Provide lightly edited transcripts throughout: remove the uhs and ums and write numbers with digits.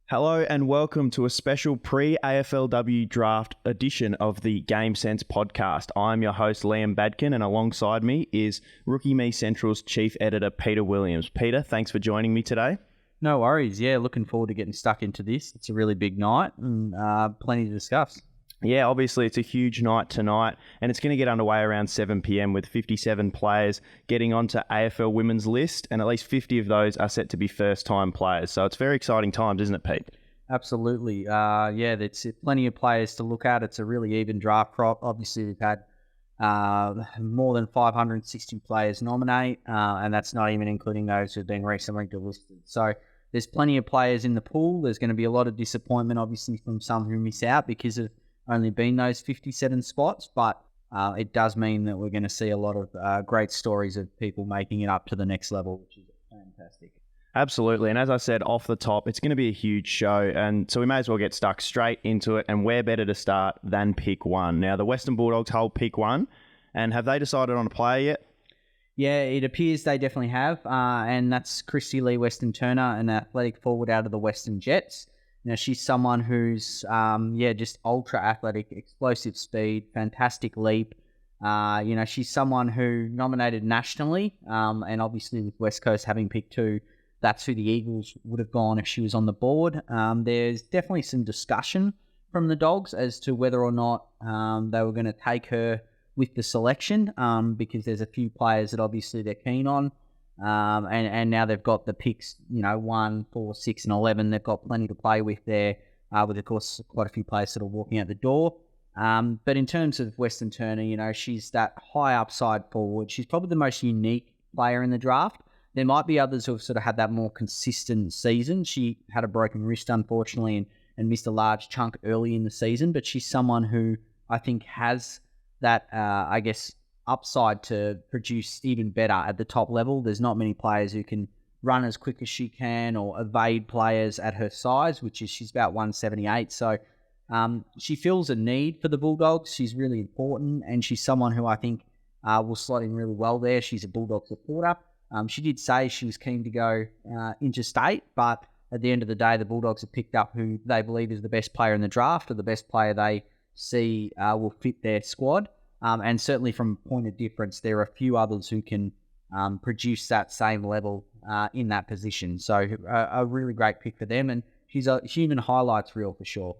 Hello and welcome to a special pre-AFLW Draft edition of the Game Sense podcast. I'm your host, Liam Badkin, and alongside me is Rookie Me Central's Chief Editor, Peter Williams. Peter, thanks for joining me today. No worries. Yeah, looking forward to getting stuck into this. It's a really big night and plenty to discuss. Yeah, obviously it's a huge night tonight, and it's going to get underway around 7 p.m. with 57 players getting onto AFL Women's list, and at least 50 of those are set to be first-time players. So it's very exciting times, isn't it, Pete? Absolutely. There's plenty of players to look at. It's a really even draft crop. Obviously, we've had more than 560 players nominate, and that's not even including those who've been recently delisted. So there's plenty of players in the pool. There's going to be a lot of disappointment, obviously, from some who miss out because of only been those 57 spots, but it does mean that we're going to see a lot of great stories of people making it up to the next level, which is fantastic. Absolutely. And as I said off the top, it's going to be a huge show. And so we may as well get stuck straight into it. And where better to start than pick one? Now, the Western Bulldogs hold pick one. And have they decided on a player yet? Yeah, it appears they definitely have. And that's Christy Lee Weston Turner, an athletic forward out of the Western Jets. Now, she's someone who's, just ultra athletic, explosive speed, fantastic leap. She's someone who nominated nationally, and obviously with West Coast having picked two, that's who the Eagles would have gone if she was on the board. There's definitely some discussion from the Dogs as to whether or not they were going to take her with the selection, because there's a few players that obviously they're keen on. And now they've got the picks, 1, 4, 6, and 11. They've got plenty to play with there, with, of course, quite a few players that are walking out the door. But in terms of Weston Turner, she's that high upside forward. She's probably the most unique player in the draft. There might be others who have sort of had that more consistent season. She had a broken wrist, unfortunately, and missed a large chunk early in the season. But she's someone who I think has that, upside to produce even better at the top level. There's not many players who can run as quick as she can or evade players at her size, which is she's about 178. So she fills a need for the Bulldogs. She's really important, and she's someone who I think will slot in really well there. She's a Bulldog supporter. She did say she was keen to go interstate, but at the end of the day, the Bulldogs have picked up who they believe is the best player in the draft or the best player they see will fit their squad. And certainly from a point of difference, there are a few others who can produce that same level in that position. So a really great pick for them. And she's a human highlights reel for sure.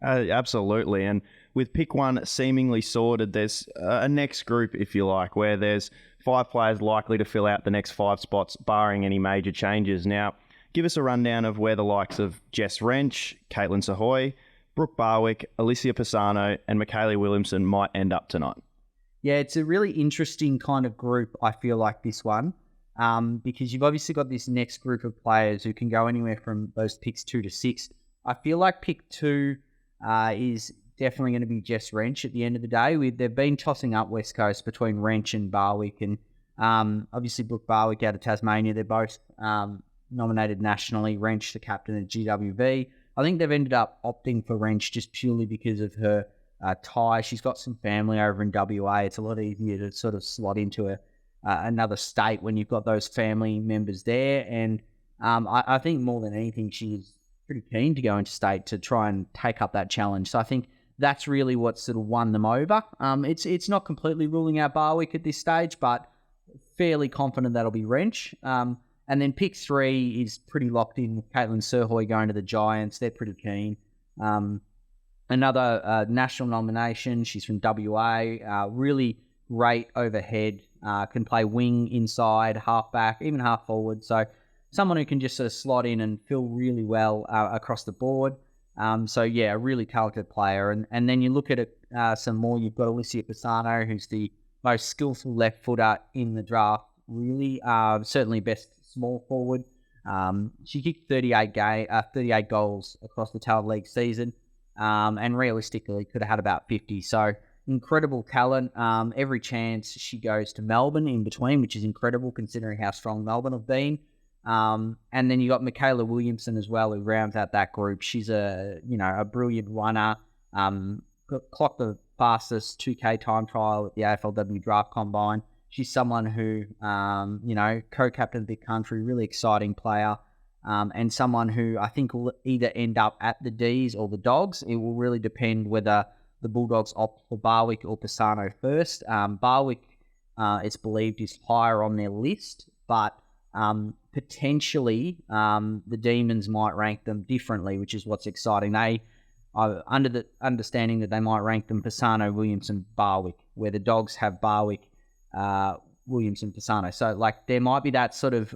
Absolutely. And with pick one seemingly sorted, there's a next group, if you like, where there's 5 players likely to fill out the next 5 spots, barring any major changes. Now, give us a rundown of where the likes of Jess Wrench, Caitlin Sahoy, Brooke Barwick, Alicia Pisano, and Michaela Williamson might end up tonight. Yeah, it's a really interesting kind of group, I feel like, this one, because you've obviously got this next group of players who can go anywhere from those picks 2 to 6. I feel like pick 2 is definitely going to be Jess Wrench at the end of the day. They've been tossing up West Coast between Wrench and Barwick, and obviously Brooke Barwick out of Tasmania. They're both nominated nationally. Wrench, the captain at GWV. I think they've ended up opting for Wrench just purely because of her tie. She's got some family over in WA. It's a lot easier to sort of slot into another state when you've got those family members there. And I think more than anything, she's pretty keen to go into state to try and take up that challenge. So I think that's really what sort of won them over. It's not completely ruling out Barwick at this stage, but fairly confident that'll be Wrench. And then pick 3 is pretty locked in with Caitlin Sahoy going to the Giants. They're pretty keen. Another national nomination. She's from WA. Really great overhead. Can play wing, inside, halfback, even half forward. So someone who can just sort of slot in and fill really well across the board. A really talented player. And then you look at it some more. You've got Alicia Pisano, who's the most skillful left footer in the draft. Really, certainly best small forward. She kicked 38 goals across the Talent League season, and realistically could have had about 50. So incredible talent. Every chance she goes to Melbourne in between, which is incredible considering how strong Melbourne have been. And then you got Michaela Williamson as well, who rounds out that group. She's a brilliant runner. Clocked the fastest 2K time trial at the AFLW Draft Combine. She's someone who, co-captained the country, really exciting player. and someone who I think will either end up at the D's or the Dogs. It will really depend whether the Bulldogs opt for Barwick or Pisano first. Barwick, it's believed, is higher on their list, but potentially the Demons might rank them differently, which is what's exciting. They are under the understanding that they might rank them Pisano, Williamson, Barwick, where the Dogs have Barwick, Williamson, Pisano. So like there might be that sort of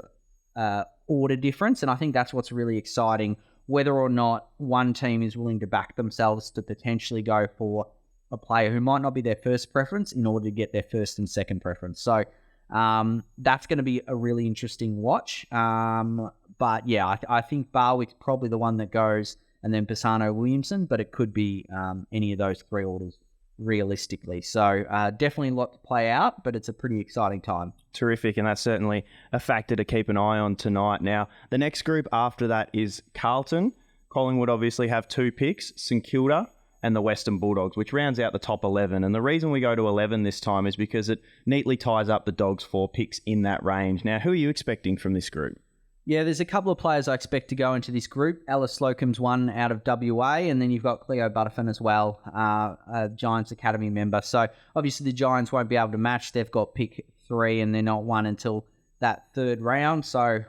order difference, and I think that's what's really exciting, whether or not one team is willing to back themselves to potentially go for a player who might not be their first preference in order to get their first and second preference. So that's going to be a really interesting watch. But yeah, I think Barwick's probably the one that goes, and then Pisano, Williamson, but it could be any of those three orders realistically. So definitely a lot to play out, but it's a pretty exciting time. Terrific, and that's certainly a factor to keep an eye on tonight. Now, the next group after that is Carlton. Collingwood obviously have 2 picks, St Kilda and the Western Bulldogs, which rounds out the top 11. And the reason we go to 11 this time is because it neatly ties up the Dogs' 4 picks in that range. Now, who are you expecting from this group? Yeah, there's a couple of players I expect to go into this group. Alice Slocum's one out of WA, and then you've got Cleo Butterfin as well, a Giants Academy member. So obviously the Giants won't be able to match. They've got pick 3, and they're not one until that 3rd round. So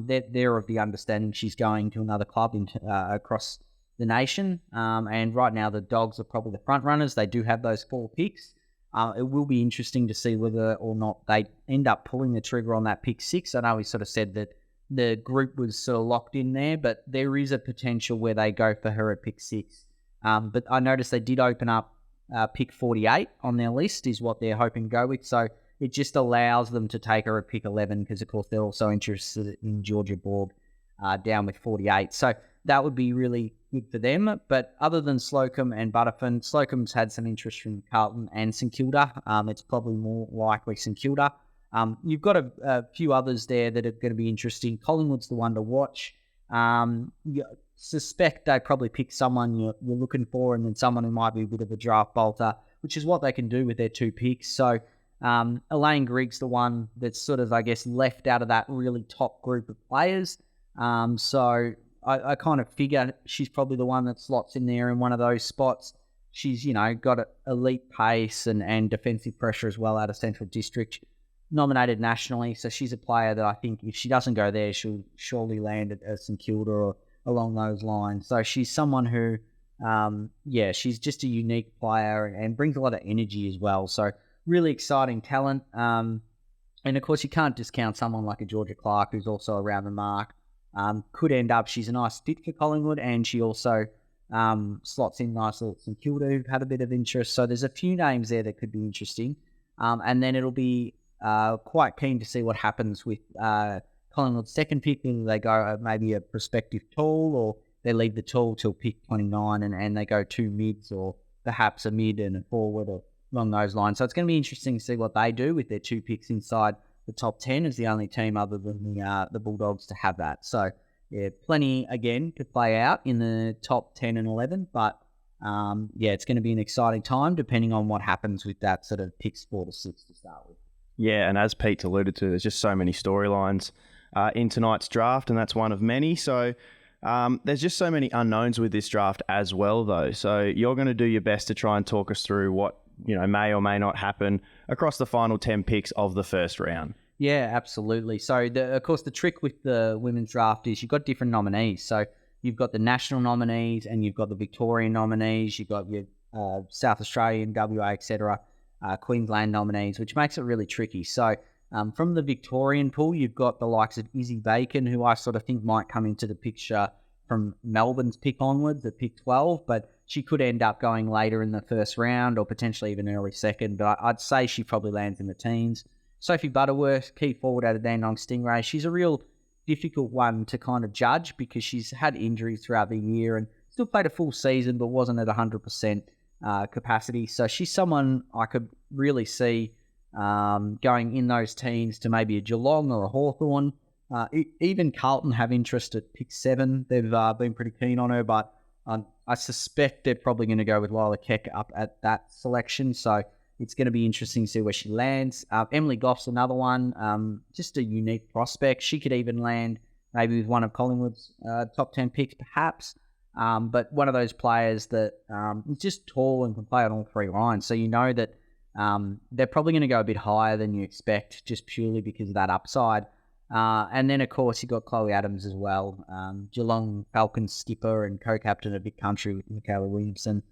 they're of the understanding she's going to another club across the nation. And right now the Dogs are probably the front runners. They do have those 4 picks. It will be interesting to see whether or not they end up pulling the trigger on that pick 6. I know we sort of said that the group was sort of locked in there, but there is a potential where they go for her at pick 6. But I noticed they did open up pick 48 on their list is what they're hoping to go with. So it just allows them to take her at pick 11 because, of course, they're also interested in Georgia Borg down with 48. So that would be really good for them. But other than Slocum and Butterfin, Slocum's had some interest from Carlton and St Kilda. It's probably more likely St Kilda. You've got a few others there that are going to be interesting. Collingwood's the one to watch. You suspect they probably pick someone you're looking for, and then someone who might be a bit of a draft bolter, which is what they can do with their 2 picks. So Elaine Grigg's the one that's sort of, I guess, left out of that really top group of players. So I kind of figure she's probably the one that slots in there in one of those spots. She's, got elite pace and defensive pressure as well out of Central District. Nominated nationally, so she's a player that I think if she doesn't go there, she'll surely land at St Kilda or along those lines. So she's someone who, she's just a unique player and brings a lot of energy as well. So really exciting talent. And of course, you can't discount someone like a Georgia Clark, who's also around the mark. Could end up, she's a nice fit for Collingwood, and she also slots in nicely at St Kilda, who've had a bit of interest. So there's a few names there that could be interesting. And then it'll be quite keen to see what happens with Collingwood's second pick. Whether they go maybe a prospective tall, or they leave the tall till pick 29 and they go 2 mids, or perhaps a mid and a forward, or along those lines. So it's going to be interesting to see what they do with their 2 picks inside the top 10 as the only team other than the Bulldogs to have that. So yeah, plenty again to play out in the top 10 and 11, but it's going to be an exciting time depending on what happens with that sort of picks 4 to 6 to start with. Yeah, and as Pete alluded to, there's just so many storylines in tonight's draft, and that's one of many. So there's just so many unknowns with this draft as well, though. So you're going to do your best to try and talk us through what may or may not happen across the final 10 picks of the first round. Yeah, absolutely. So, of course, the trick with the women's draft is you've got different nominees. So you've got the national nominees and you've got the Victorian nominees. You've got your South Australian, WA, etc., Queensland nominees, which makes it really tricky. So from the Victorian pool, you've got the likes of Izzy Bacon, who I sort of think might come into the picture from Melbourne's pick onwards at pick 12, but she could end up going later in the first round or potentially even early second, but I'd say she probably lands in the teens. Sophie Butterworth, key forward out of Dandenong Stingray, she's a real difficult one to kind of judge because she's had injuries throughout the year and still played a full season but wasn't at 100% capacity. So she's someone I could really see going in those teams to maybe a Geelong or a Hawthorn. Even Carlton have interest at pick 7. They've been pretty keen on her, but I suspect they're probably going to go with Lila Keck up at that selection. So it's going to be interesting to see where she lands. Emily Goff's another one, just a unique prospect. She could even land maybe with one of Collingwood's top 10 picks, perhaps. But one of those players that is just tall and can play on all three lines. So you know that they're probably going to go a bit higher than you expect, just purely because of that upside. And then, of course, you've got Chloe Adams as well, Geelong Falcons skipper and co-captain of Big Country with Michaela Williamson.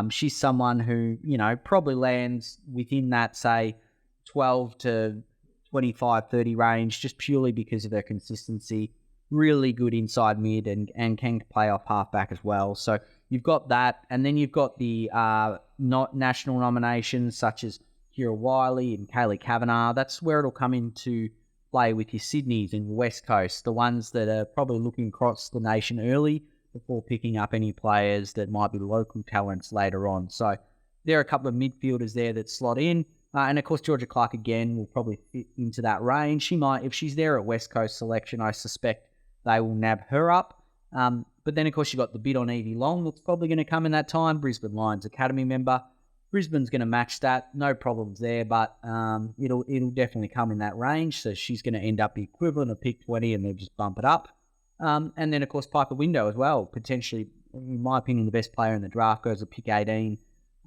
She's someone who, probably lands within that, say, 12 to 25, 30 range, just purely because of her consistency. Really good inside mid and can play off halfback as well. So you've got that. And then you've got the not national nominations such as Kira Wiley and Kaylee Kavanagh. That's where it'll come into play with your Sydneys and your West Coast, the ones that are probably looking across the nation early before picking up any players that might be local talents later on. So there are a couple of midfielders there that slot in. And of course, Georgia Clark again will probably fit into that range. She might, if she's there at West Coast selection, I suspect they will nab her up. But then, of course, you've got the bid on Evie Long that's probably going to come in that time. Brisbane Lions Academy member. Brisbane's going to match that. No problems there, but it'll definitely come in that range. So she's going to end up the equivalent of pick 20 and they'll just bump it up. And then, of course, Piper Window as well. Potentially, in my opinion, the best player in the draft goes at pick 18.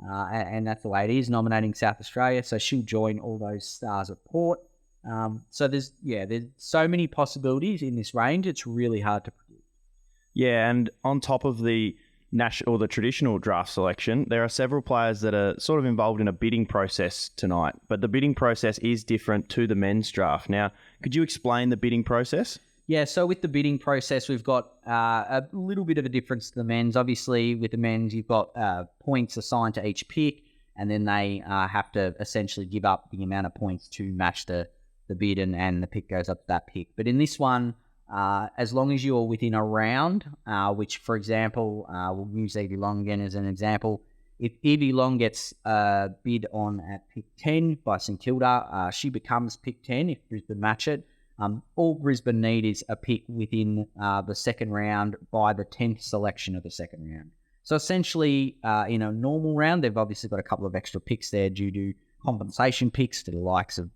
And that's the way it is, nominating South Australia. So she'll join all those stars at Port. So there's so many possibilities in this range. It's really hard to predict. Yeah, and on top of the national or the traditional draft selection, there are several players that are sort of involved in a bidding process tonight. But the bidding process is different to the men's draft. Now, could you explain the bidding process? Yeah, so with the bidding process, we've got a little bit of a difference to the men's. Obviously, with the men's, you've got points assigned to each pick, and then they have to essentially give up the amount of points to match the bid, and the pick goes up to that pick. But in this one, as long as you're within a round, which, for example, we'll use Evie Long again as an example. If Evie Long gets bid on at pick 10 by St Kilda, she becomes pick 10 if Brisbane match it. All Brisbane need is a pick within the second round by the 10th selection of the second round. So essentially, in a normal round, they've obviously got a couple of extra picks there due to compensation picks to the likes of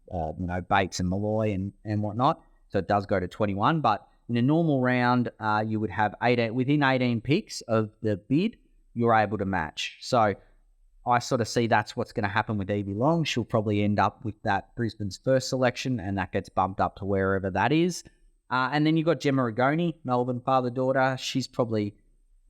Bates and Malloy and whatnot. So it does go to 21. But in a normal round, you would have within 18 picks of the bid, you're able to match. So I sort of see that's what's going to happen with Evie Long. She'll probably end up with that Brisbane's first selection, and that gets bumped up to wherever that is. And then you've got Gemma Rigoni, Melbourne father-daughter. She's probably,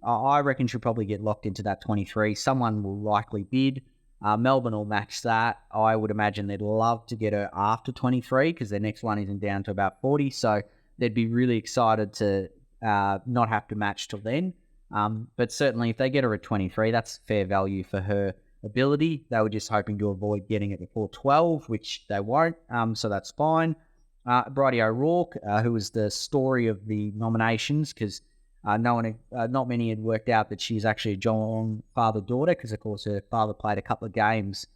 I reckon she'll probably get locked into that 23. Someone will likely bid. Melbourne will match that. I would imagine they'd love to get her after 23 because their next one isn't down to about 40. So they'd be really excited to not have to match till then. But certainly if they get her at 23, that's fair value for her ability. They were just hoping to avoid getting it before 12, which they won't, so that's fine. Bridie O'Rourke, who was the story of the nominations, because not many had worked out that she's actually a Geelong father-daughter, because of course her father played a couple of games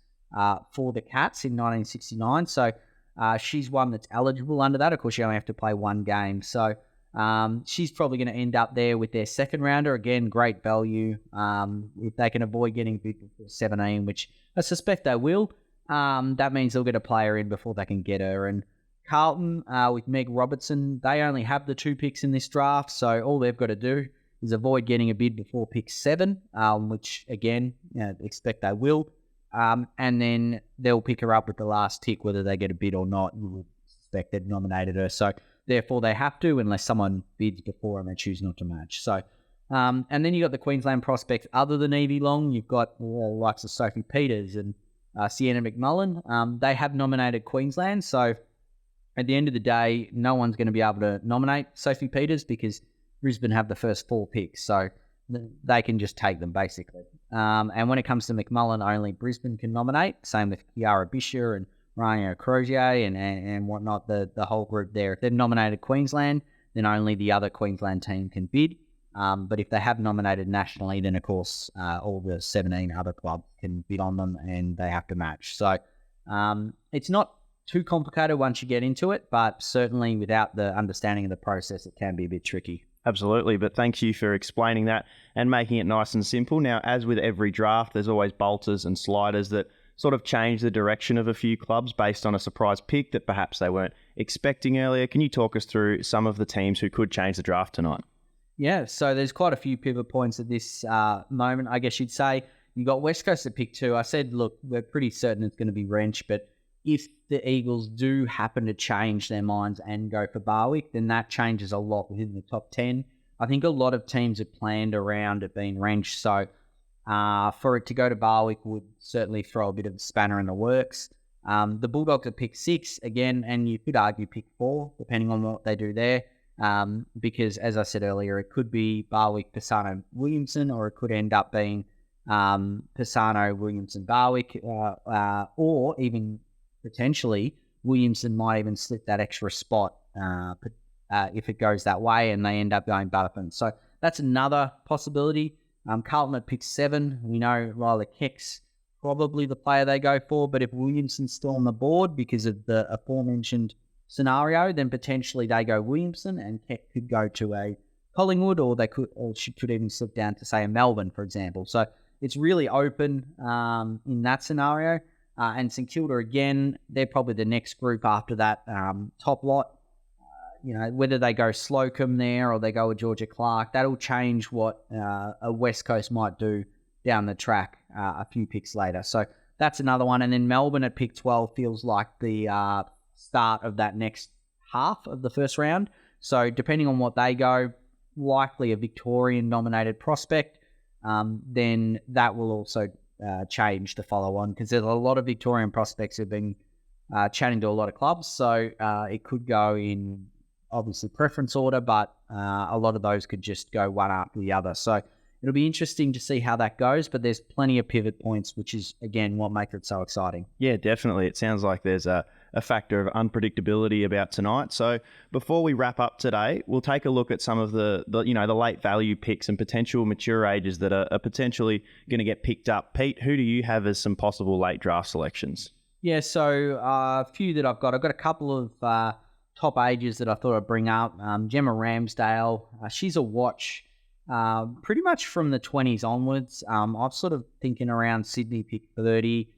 for the Cats in 1969, so she's one that's eligible under that. Of course, you only have to play one game, so she's probably going to end up there with their second rounder. Again, great value. If they can avoid getting bid before 17, which I suspect they will, that means they'll get a player in before they can get her. And Carlton, with Meg Robertson, they only have the 2 picks in this draft, so all they've got to do is avoid getting a bid before pick 7, which, again, expect they will. And then they'll pick her up with the last tick, whether they get a bid or not. You would suspect they've nominated her. So therefore, they have to, unless someone bids before and they choose not to match. So, and then you've got the Queensland prospects other than Evie Long. You've got the likes of Sophie Peters and Sienna McMullen. They have nominated Queensland. So at the end of the day, no one's going to be able to nominate Sophie Peters because Brisbane have the first 4 picks. So they can just take them, basically. And when it comes to McMullen, only Brisbane can nominate. Same with Kiara Bisher and Rania Crozier and whatnot, the whole group there. If they've nominated Queensland, then only the other Queensland team can bid. But if they have nominated nationally, then of course all the 17 other clubs can bid on them and they have to match. So it's not too complicated once you get into it, but certainly without the understanding of the process, it can be a bit tricky. Absolutely, but thank you for explaining that and making it nice and simple. Now, as with every draft, there's always bolters and sliders that sort of change the direction of a few clubs based on a surprise pick that perhaps they weren't expecting earlier. Can you talk us through some of the teams who could change the draft tonight? Yeah, so there's quite a few pivot points at this moment. I guess you'd say you got West Coast at pick 2. I said, look, we're pretty certain it's going to be Wrench, but if the Eagles do happen to change their minds and go for Barwick, then that changes a lot within the top 10. I think a lot of teams have planned around it being Wrench, so for it to go to Barwick would certainly throw a bit of a spanner in the works. The Bulldogs at pick 6 again, and you could argue pick 4, depending on what they do there. Because, as I said earlier, it could be Barwick, Pisano, Williamson, or it could end up being Pisano, Williamson, Barwick, or even potentially Williamson might even slip that extra spot if it goes that way and they end up going Butterfin. So that's another possibility. Carlton at pick 7, we know Riley Keck's probably the player they go for, but if Williamson's still on the board because of the aforementioned scenario, then potentially they go Williamson and Keck could go to a Collingwood, or she could even slip down to, say, a Melbourne, for example. So it's really open in that scenario. And St Kilda, again, they're probably the next group after that top lot. Whether they go Slocum there or they go with Georgia Clark, that'll change what a West Coast might do down the track a few picks later. So that's another one. And then Melbourne at pick 12 feels like the start of that next half of the first round. So depending on what they go, likely a Victorian nominated prospect, then that will also change the follow-on, because there's a lot of Victorian prospects who've been chatting to a lot of clubs. So it could go in obviously preference order, but a lot of those could just go one after the other. So it'll be interesting to see how that goes, but there's plenty of pivot points, which is, again, what makes it so exciting. Yeah, definitely. It sounds like there's a factor of unpredictability about tonight. So before we wrap up today, we'll take a look at some of the late value picks and potential mature ages that are potentially going to get picked up. Pete, who do you have as some possible late draft selections? Yeah, so a few that I've got a couple of top ages that I thought I'd bring up. Gemma Ramsdale, she's a watch pretty much from the 20s onwards. I'm sort of thinking around Sydney pick 30.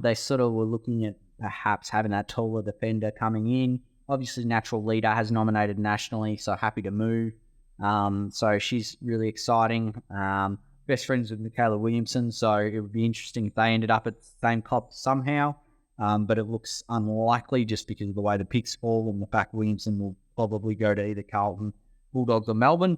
They sort of were looking at perhaps having that taller defender coming in. Obviously, Natural Leader has nominated nationally, so happy to move. So she's really exciting. Best friends with Michaela Williamson, so it would be interesting if they ended up at the same club somehow. But it looks unlikely just because of the way the picks fall and the fact Williamson will probably go to either Carlton, Bulldogs, or Melbourne.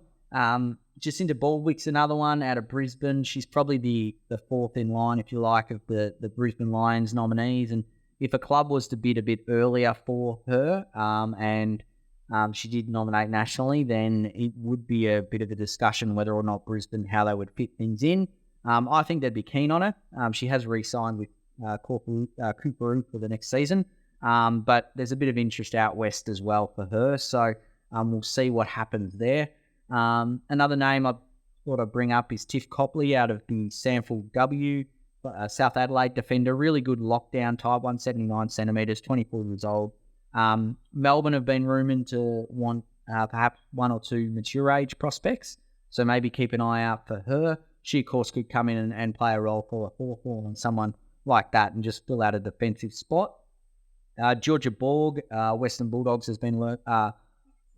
Jacinta Baldwick's another one out of Brisbane. She's probably the fourth in line, if you like, of the Brisbane Lions nominees. And if a club was to bid a bit earlier for her and she did nominate nationally, then it would be a bit of a discussion whether or not Brisbane, how they would fit things in. I think they'd be keen on it. She has re-signed with Cooperoo for the next season. But there's a bit of interest out west as well for her. So we'll see what happens there. Another name I thought I'd bring up is Tiff Copley out of the SANFL South Adelaide defender. Really good lockdown type, 179 centimetres, 24 years old. Melbourne have been rumoured to want perhaps one or two mature age prospects. So maybe keep an eye out for her. She, of course, could come in and play a role for a Hawthorn and someone like that and just fill out a defensive spot. Georgia Borg, Western Bulldogs, has been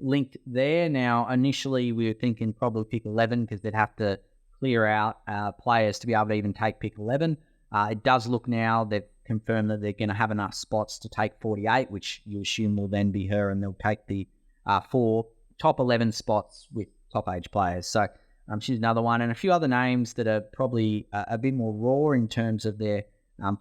linked there. Now, initially, we were thinking probably pick 11 because they'd have to clear out players to be able to even take pick 11. It does look now, they've confirmed that they're going to have enough spots to take 48, which you assume will then be her, and they'll take the 4 top 11 spots with top age players. So she's another one. And a few other names that are probably a bit more raw in terms of their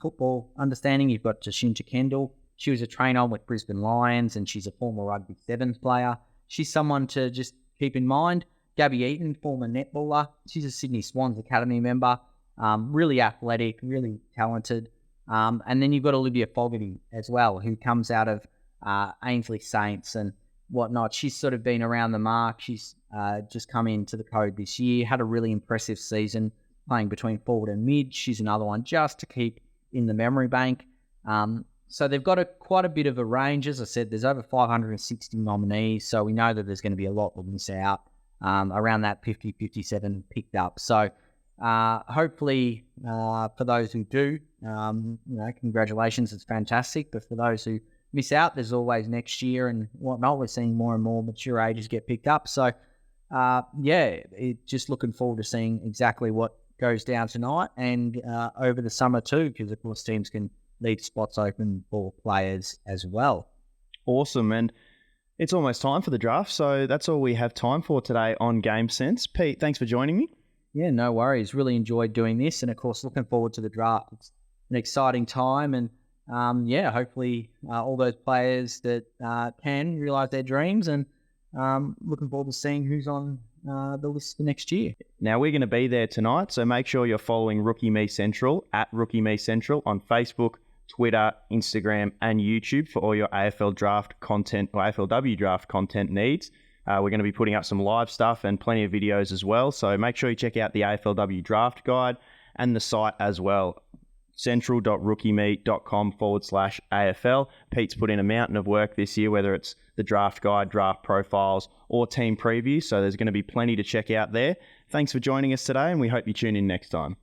football understanding. You've got Jashinta Kendall. She was a trainer with Brisbane Lions, and she's a former rugby sevens player. She's someone to just keep in mind. Gabby Eaton, former netballer. She's a Sydney Swans Academy member. Really athletic, really talented. And then you've got Olivia Fogarty as well, who comes out of Ainsley Saints and whatnot. She's sort of been around the mark. She's just come into the code this year, had a really impressive season playing between forward and mid. She's another one just to keep in the memory bank. So they've got quite a bit of a range. As I said, there's over 560 nominees, so we know that there's going to be a lot that miss out around that 50, 57 picked up. So hopefully, for those who do, congratulations, it's fantastic. But for those who miss out, there's always next year and whatnot. We're seeing more and more mature ages get picked up. So, just looking forward to seeing exactly what goes down tonight and over the summer too, because of course teams can leave spots open for players as well. Awesome. And it's almost time for the draft, so that's all we have time for today on Game Sense. Pete, thanks for joining me. Yeah, no worries. Really enjoyed doing this, and of course, looking forward to the draft. It's an exciting time, and hopefully all those players that can realise their dreams, and looking forward to seeing who's on the list for next year. Now, we're going to be there tonight, so make sure you're following Rookie Me Central at Rookie Me Central on Facebook, Twitter, Instagram, and YouTube for all your AFL draft content or AFLW draft content needs. We're going to be putting up some live stuff and plenty of videos as well. So make sure you check out the AFLW Draft Guide and the site as well, central.rookieme.com/AFL. Pete's put in a mountain of work this year, whether it's the draft guide, draft profiles, or team previews. So there's going to be plenty to check out there. Thanks for joining us today, and we hope you tune in next time.